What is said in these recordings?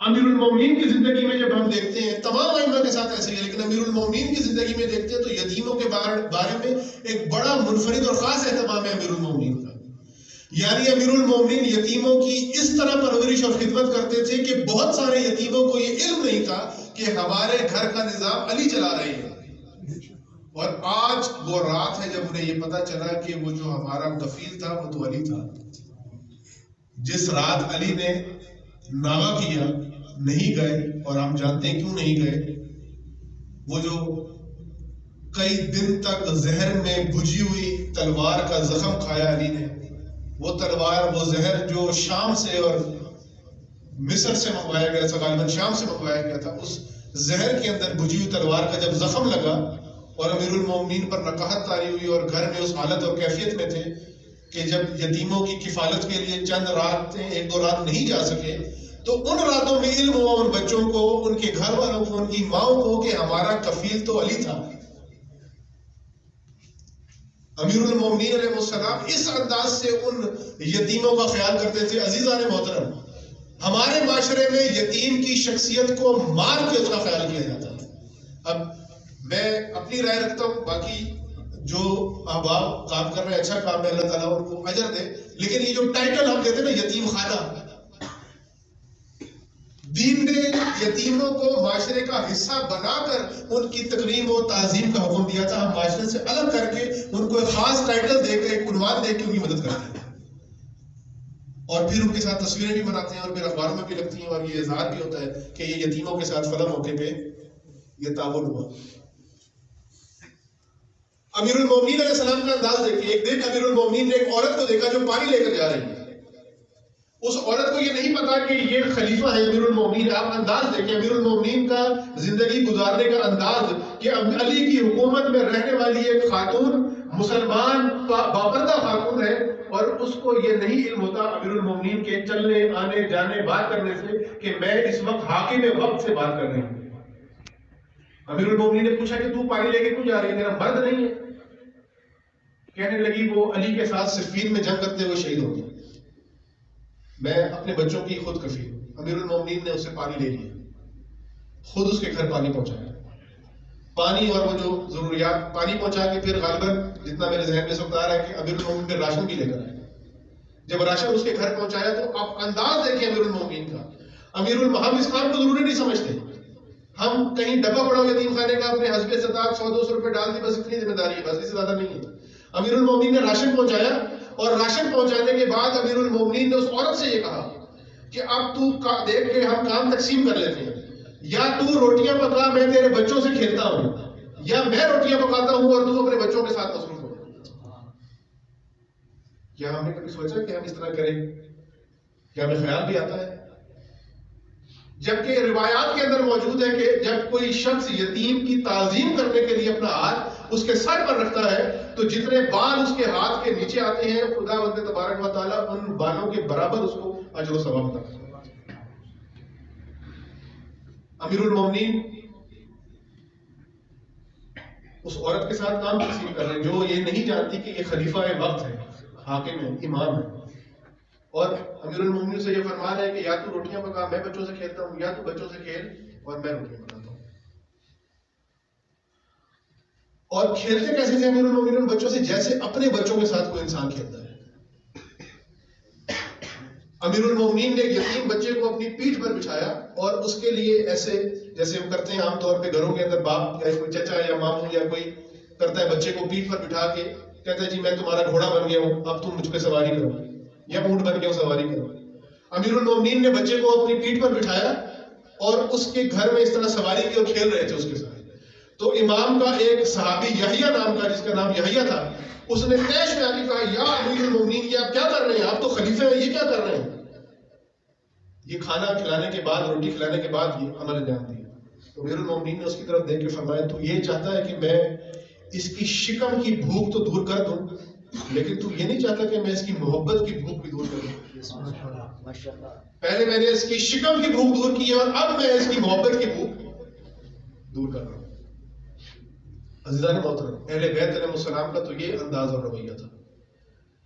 امیر المومنین کی زندگی میں جب ہم دیکھتے ہیں، تمام ائمہ کے ساتھ ایسے ہی ہے، لیکن امیر المومنین کی زندگی میں دیکھتے ہیں تو یتیموں کے بارے میں ایک بڑا منفرد اور خاص اہتمام ہے امیر المومنین کا۔ یعنی امیر المومنین یتیموں کی اس طرح پرورش اور خدمت کرتے تھے کہ بہت سارے یتیموں کو یہ علم نہیں تھا کہ ہمارے گھر کا نظام علی چلا رہے ہیں۔ اور آج وہ رات ہے جب انہیں یہ پتا چلا کہ وہ جو ہمارا کفیل تھا وہ تو علی تھا۔ جس رات علی نے ناغہ کیا، نہیں گئے، اور ہم جانتے ہیں کیوں نہیں گئے۔ وہ جو کئی دن تک زہر میں بھجی ہوئی تلوار کا زخم کھایا علی نے، وہ تلوار، وہ زہر جو شام سے اور مصر سے منگوایا گیا تھا، غالباً شام سے منگوایا گیا تھا، اس زہر کے اندر بھجی ہوئی تلوار کا جب زخم لگا اور امیر المومنین پر نقاہت طاری ہوئی اور گھر میں اس حالت اور کیفیت میں تھے کہ جب یتیموں کی کفالت کے لیے چند راتیں، ایک دو رات نہیں جا سکے، تو ان راتوں میں علم ہوا ان بچوں کو، ان کے گھر والوں کو، ان کی ماؤں کو کہ ہمارا کفیل تو علی تھا۔ امیر المومنین علیہ السلام اس انداز سے ان یتیموں کا خیال کرتے تھے۔ عزیزان محترم، ہمارے معاشرے میں یتیم کی شخصیت کو مال کی طرح خیال کیا جاتا ہے۔ اب میں اپنی رائے رکھتا ہوں، باقی جو احباب کام کر رہے ہیں اچھا کام ہے، اللہ تعالیٰ ان کو اجر دے، لیکن یہ جو ٹائٹل ہم دیتے ہیں نا یتیم خانہ، دین نے یتیموں کو معاشرے کا حصہ بنا کر ان کی تکریم و تعظیم کا حکم دیا تھا۔ ہم معاشرے سے الگ کر کے ان کو ایک خاص ٹائٹل دے کے، ایک عنوان دے کے ان کی مدد کرتے ہیں، اور پھر ان کے ساتھ تصویریں بھی بناتے ہیں اور پھر اخباروں میں بھی لگتی ہیں، اور یہ اظہار بھی ہوتا ہے کہ یہ یتیموں کے ساتھ فلاں موقع پہ یہ تعاون ہوا۔ امیر المومنین علیہ السلام کا انداز دیکھیے۔ ایک دن امیر المومنین نے ایک عورت کو دیکھا جو پانی لے کر جا رہی ہے۔ اس عورت کو یہ نہیں پتا کہ یہ خلیفہ ہے امیر المومنین۔ آپ انداز دیکھیں امیر المومنین کا زندگی گزارنے کا انداز، کہ علی کی حکومت میں رہنے والی ایک خاتون، مسلمان باپردہ خاتون ہے، اور اس کو یہ نہیں علم ہوتا امیر المومنین کے چلنے آنے جانے بات کرنے سے کہ میں اس وقت حاکم وقت سے بات کر رہی ہوں۔ امیر المومنین نے پوچھا کہ تو پانی لے کے کیوں جا رہی ہے، میرا مرد نہیں ہے؟ کہنے لگی وہ علی کے ساتھ صفین میں جنگ کرتے ہوئے شہید ہو گیا، میں اپنے بچوں کی خود کفیل ہوں۔ امیر المومنین نے اسے پانی لے لیا، خود اس کے گھر پانی پہنچایا، پانی اور وہ جو ضروریات، پانی پہنچا کے پھر غالباً جتنا میرے ذہن میں اس وقت آ رہا ہے کہ امیر المومنین نے راشن بھی لے کر آئے۔ جب راشن اس کے گھر پہنچایا تو آپ انداز دیکھیں امیر المومنین کا۔ ہم اس کام کو ضروری نہیں سمجھتے، ہم کہیں ڈبہ پڑا ہو یتیم خانے کا، اپنے حسب استطاعت 100-200 روپے ڈال دی، بس اتنی ذمہ داری ہے، بس اس سے زیادہ نہیں ہے۔ امیر المومنین نے راشن پہنچایا، اور راشن پہنچانے کے بعد امیر المومنین نے اس عورت سے یہ کہا کہ اب تو دیکھ کے ہم کام تقسیم کر لیتے ہیں، یا تو روٹیاں پکا، میں تیرے بچوں سے کھیلتا ہوں، یا میں روٹیاں پکاتا ہوں اور تو اپنے بچوں کے ساتھ مصروف ہو۔ کیا ہم نے کبھی سوچا کہ ہم اس طرح کریں؟ کیا ہمیں خیال بھی آتا ہے؟ جبکہ روایات کے اندر موجود ہے کہ جب کوئی شخص یتیم کی تعظیم کرنے کے لیے اپنا ہاتھ اس کے سر پر رکھتا ہے تو جتنے بال اس کے ہاتھ کے نیچے آتے ہیں، خدا بند تبارک و تعالیٰ ان بالوں کے برابر اس کو اجر و ثواب عطا کرتا ہے۔ امیر المومنین اس عورت کے ساتھ کام تقسیم کر رہے ہیں جو یہ نہیں جانتی کہ یہ خلیفہ وقت ہے، حاکم ہے، امام ہے، اور امیر المومنین سے یہ فرمان ہے کہ یا تو روٹیاں پکا، میں بچوں سے کھیلتا ہوں، یا تو بچوں سے کھیل اور میں روٹیاں پکاتا ہوں۔ اور کھیلتے کیسے تھے امیر المومنین بچوں سے؟ جیسے اپنے بچوں کے ساتھ کوئی انسان کھیلتا ہے۔ امیر المومنین نے یتیم بچے کو اپنی پیٹھ پر بچھایا اور اس کے لیے ایسے جیسے ہم کرتے ہیں عام طور پہ گھروں کے اندر، باپ یا کوئی چچا یا ماموں یا کوئی کرتا ہے، بچے کو پیٹھ پر بٹھا کے کہتا ہے جی میں تمہارا گھوڑا بن گیا ہوں، اب تم مجھ پہ سواری کرو، یا اونٹ بن گیا ہوں سواری کرو۔ امیر المومنین نے بچے کو اپنی پیٹھ پر بٹھایا اور اس کے گھر میں اس طرح سواری کی اور کھیل رہے تھے اس کے ساتھ۔ تو امام کا ایک صحابی یحییٰ نام کا، جس کا نام یحییٰ تھا، اس نے تیش میں آ کے کہا یا امیر المومنین، یہ آپ کیا کر رہے ہیں؟ آپ تو خلیفہ ہیں، یہ کیا کر رہے ہیں؟ یہ کھانا کھلانے کے بعد، روٹی کھلانے کے بعد یہ عمل انجام دیا۔ تو امیر المومنین نے اس کی طرف دیکھ کے فرمایا تو یہ چاہتا ہے کہ میں اس کی شکم کی بھوک تو دور کر دوں، لیکن تو یہ نہیں چاہتا کہ میں اس کی محبت کی بھوک بھی دور کر دوں؟ پہلے میں نے اس کی شکم کی بھوک دور کی ہے اور اب میں اس کی محبت کی بھوک دور کر رہا ہوں۔ عزیزان محترم، اہل بیت علیہ السلام کا تو یہ انداز اور رویہ تھا۔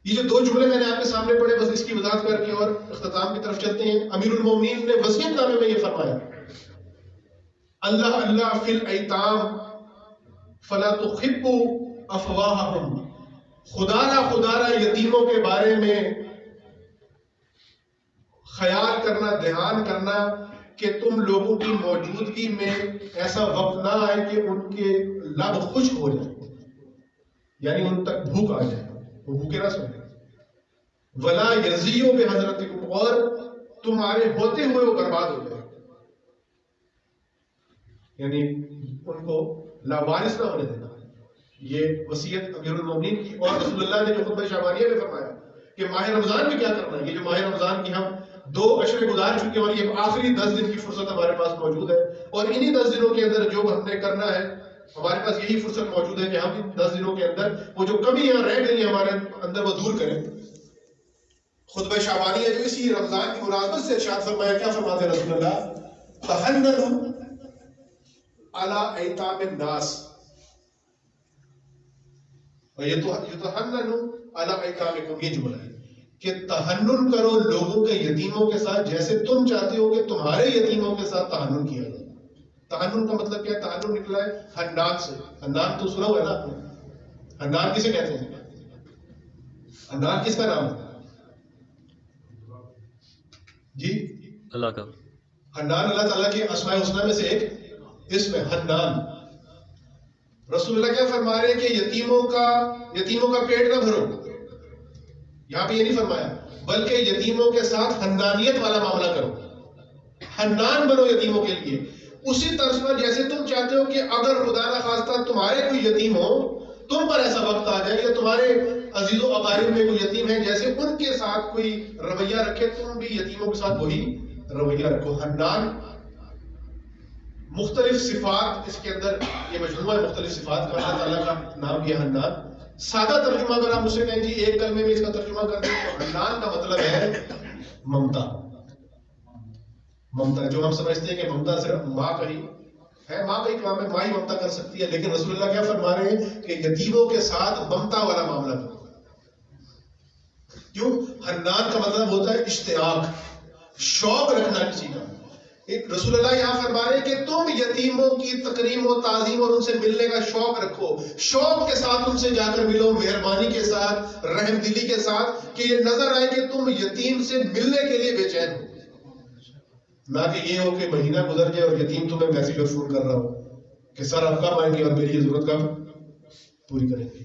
یہ جو دو جملے میں نے آپ کے سامنے پڑھے بس اس کی وضاحت کر کے اور اختتام کی طرف چلتے ہیں. امیر المومنین نے وصیت نامے میں یہ فرمایا اللہ اللہ فی الایتام فلا تخبوا افواہہم، خدا را یتیموں کے بارے میں خیال کرنا، دھیان کرنا کہ تم لوگوں کی موجودگی میں ایسا وقت نہ آئے کہ ان کے لب خشک ہو جائے، یعنی ان تک بھوک آ جائے، وہ بھوکے نہ سوئے. ولا یزیو بحضرتکم، اور تمہارے ہوتے ہوئے وہ برباد ہو جائے، یعنی ان کو لاوارث نہ ہونے دینا. یہ وصیت امیر المومنین کی. اور رسول اللہ نے جو خطبہ شعبانیہ میں فرمایا کہ ماہ رمضان میں کیا کرنا ہے. یہ جو ماہ رمضان کی ہم 2 عشرے گزار چکے اور یہ آخری 10 دن کی فرصت ہمارے پاس موجود ہے، اور انہی 10 دنوں کے اندر جو ہم نے کرنا ہے ہمارے پاس یہی فرصت موجود ہے کہ ہم ان 10 دنوں کے اندر وہ جو کمیاں رہ گئی ہیں ہمارے اندر وہ دور کریں. خطبہ شعبانیہ جو اسی رمضان کی مناسبت سے ارشاد فرمایا، کیا فرماتے ہیں رسول اللہ؟ تحننوا علی ایتام الناس ویتحننوا علی ایتامکم. یہ جملہ ہے کہ تحنن کرو لوگوں کے یتیموں کے ساتھ جیسے تم چاہتے ہو کہ تمہارے یتیموں کے ساتھ تحنن کیا جائے. تحنن کا مطلب کیا ہے؟ تحنن نکلا ہے حنان سے. حنان تو سنا ہوا ہے نا آپ نے. حنان کسے کہتے ہیں؟ حنان کس کا نام ہے؟ جی اللہ کا. حنان اللہ تعالیٰ کے اسماء الحسنی میں سے ایک اسم ہے حنان. رسول اللہ کیا فرما رہے ہیں کہ یتیموں کا پیٹ نہ بھرو. یہاں پہ یہ نہیں فرمایا بلکہ یتیموں کے ساتھ حنانیت والا معاملہ کرو، حنان بنو یتیموں کے لیے اسی طرز پر جیسے تم چاہتے ہو کہ اگر خدا نہ خواستہ تمہارے کوئی یتیم ہو، تم پر ایسا وقت آ جائے یا تمہارے عزیز و اقارب میں کوئی یتیم ہے، جیسے ان کے ساتھ کوئی رویہ رکھے تم بھی یتیموں کے ساتھ وہی رویہ رکھو. حنان مختلف صفات، اس کے اندر یہ مجموعہ مختلف صفات کا اللہ تعالیٰ کا نام یہ حنان. سادہ ترجمہ اگر آپ مجھ سے کہیں جی ایک کلمے میں اس کا ترجمہ کر دیں تو حنان کا مطلب ہے ممتا. ممتا جو ہم سمجھتے ہیں کہ ممتا صرف ماں کا ہی ہے، ماں کا ہی کام ہے، ماں ہی ممتا کر سکتی ہے، لیکن رسول اللہ کیا فرما رہے ہیں کہ یتیموں کے ساتھ ممتا والا معاملہ کرو. کیوں؟ حنان کا مطلب ہوتا ہے اشتیاق، شوق رکھنا کسی کا. رسول اللہ یہاں فرما رہے ہیں کہ تم یتیموں کی تکریم و تعظیم اور ان سے ملنے کا شوق رکھو، شوق کے ساتھ ان سے جا کر ملو، مہربانی کے ساتھ، رحم دلی کے ساتھ، کہ یہ نظر آئے کہ تم یتیم سے ملنے کے لیے بے چین ہو، نہ کہ یہ ہو کہ مہینہ گزر جائے اور یتیم تمہیں میسج اور فون کر رہا ہو کہ سر آپ کب آئیں گے اور میری ضرورت کب پوری کریں گے.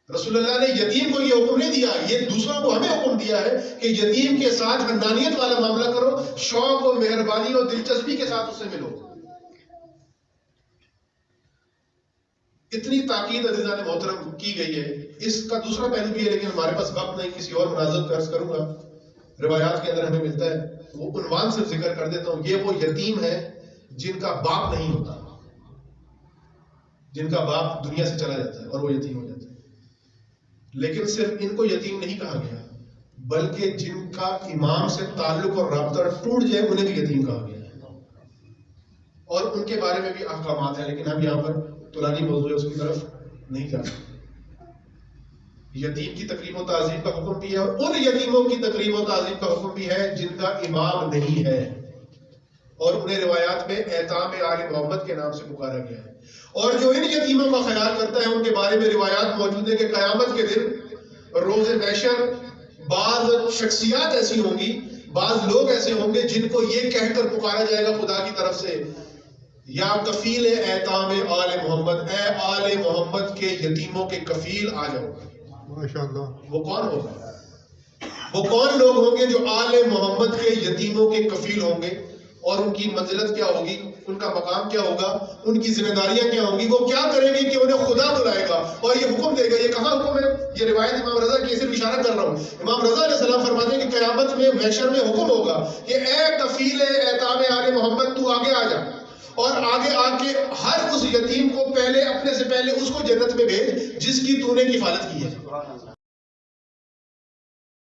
رسول اللہ نے یتیم کو یہ حکم نہیں دیا، یہ دوسروں کو ہمیں حکم دیا ہے کہ یتیم کے ساتھ حنانیت والا معاملہ کرو، شوق و مہربانی اور دلچسپی کے ساتھ اس سے ملو. اتنی تاکید عزیزان محترم کی گئی ہے. اس کا دوسرا پہلو بھی ہے لیکن ہمارے پاس وقت نہیں، کسی اور مناظر عرض کروں گا. روایات کے اندر ہمیں ملتا ہے، وہ عنوان سے ذکر کر دیتا ہوں. یہ وہ یتیم ہے جن کا باپ نہیں ہوتا، جن کا باپ دنیا سے چلا جاتا ہے اور وہ یتیم ہو جاتا ہے. لیکن صرف ان کو یتیم نہیں کہا گیا بلکہ جن کا امام سے تعلق اور رابطہ ٹوٹ جائے انہیں بھی یتیم کہا گیا ہے، اور ان کے بارے میں بھی احکامات ہیں، لیکن ہم یہاں پر طولانی موضوع ہے اس کی طرف نہیں جا سکتے. یتیم کی تکریم و تعظیم کا حکم بھی ہے اور ان یتیموں کی تکریم و تعظیم کا حکم بھی ہے جن کا امام نہیں ہے، اور انہیں روایات میں ایتام آل محمد کے نام سے پکارا گیا ہے. اور جو ان یتیموں کا خیال کرتا ہے ان کے بارے میں روایات موجود ہیں کہ قیامت کے دن روز محشر بعض شخصیات ایسی ہوں گی، بعض لوگ ایسے ہوں گے جن کو یہ کہہ کر پکارا جائے گا خدا کی طرف سے، یا کفیل ایتام آل محمد، اے آل محمد کے یتیموں کے کفیل آ جاؤ. ماشاءاللہ. وہ کون ہوگا؟ وہ کون لوگ ہوں گے جو آل محمد کے یتیموں کے کفیل ہوں گے، اور ان کی منزلت کیا ہوگی، ان کا مقام کیا ہوگا، ان کی ذمہ داریاں کیا ہوں گی، وہ کیا کریں گے کہ انہیں خدا بلائے گا اور یہ حکم دے گا. یہ کہاں حکم ہے؟ یہ روایت امام رضا کی صرف اشارہ کر رہا ہوں. امام رضا علیہ السلام فرماتے ہیں کہ قیامت میں محشر میں حکم ہوگا کہ اے کفیل ایتام آل محمد تو آگے آ جا، اور آگے آ کے ہر اس یتیم کو پہلے اپنے سے پہلے اس کو جنت میں بھیج جس کی تو نے کفالت کی ہے.